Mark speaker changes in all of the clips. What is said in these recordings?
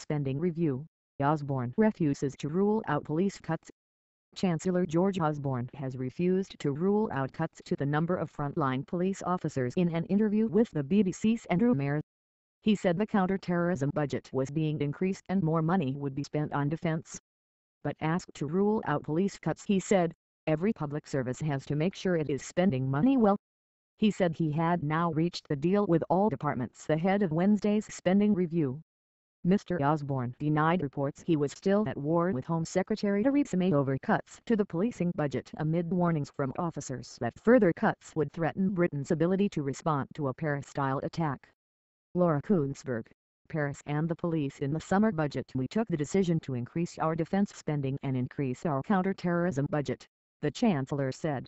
Speaker 1: spending review, Osborne refuses to rule out police cuts. Chancellor George Osborne has refused to rule out cuts to the number of frontline police officers in an interview with the BBC's Marr. He said the counter-terrorism budget was being increased and more money would be spent on defense. But asked to rule out police cuts, he said, "Every public service has to make sure it is spending money well." He said he had now reached the deal with all departments ahead of Wednesday's spending review. Mr. Osborne denied reports he was still at war with Home Secretary Theresa May over cuts to the policing budget amid warnings from officers that further cuts would threaten Britain's ability to respond to a Paris-style attack. Laura Kuenssberg, Paris and the police. In the summer budget we took the decision to increase our defense spending and increase our counter-terrorism budget, the Chancellor said.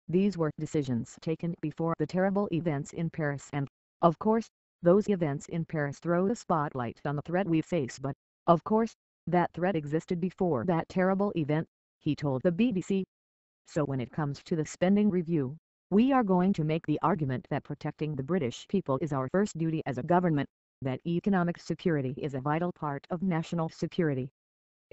Speaker 1: These were decisions taken before the terrible events in Paris and, of course, those events in Paris throw the spotlight on the threat we face, but, of course, that threat existed before that terrible event, he told the BBC. So when it comes to the spending review, we are going to make the argument that protecting the British people is our first duty as a government, that economic security is a vital part of national security.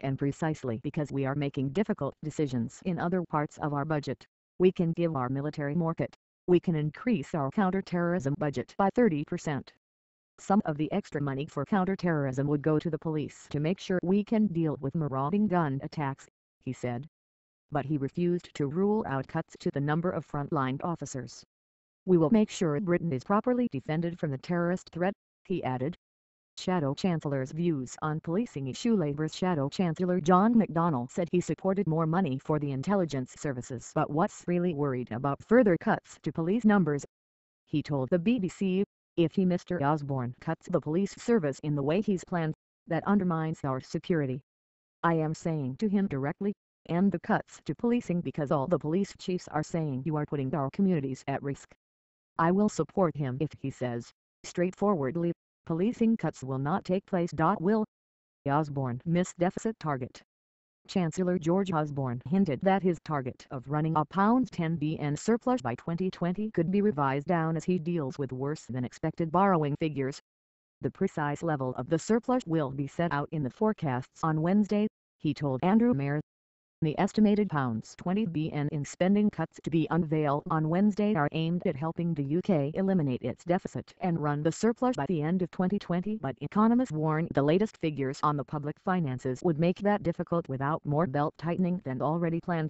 Speaker 1: And precisely because we are making difficult decisions in other parts of our budget, we can give our military more cut. We can increase our counter-terrorism budget by 30%. Some of the extra money for counter-terrorism would go to the police to make sure we can deal with marauding gun attacks, he said. But he refused to rule out cuts to the number of frontline officers. We will make sure Britain is properly defended from the terrorist threat, he added. Shadow Chancellor's views on policing issue. Labour's Shadow Chancellor John McDonnell said he supported more money for the intelligence services, but what's really worried about further cuts to police numbers. He told the BBC, "If Mr. Osborne cuts the police service in the way he's planned, that undermines our security. I am saying to him directly, end the cuts to policing because all the police chiefs are saying you are putting our communities at risk. I will support him if he says, straightforwardly, policing cuts will not take place. Will Osborne miss deficit target? Chancellor George Osborne hinted that his target of running a £10 billion surplus by 2020 could be revised down as he deals with worse than expected borrowing figures. The precise level of the surplus will be set out in the forecasts on Wednesday, he told Marr. The estimated £20 billion in spending cuts to be unveiled on Wednesday are aimed at helping the UK eliminate its deficit and run the surplus by the end of 2020, but economists warn the latest figures on the public finances would make that difficult without more belt-tightening than already planned.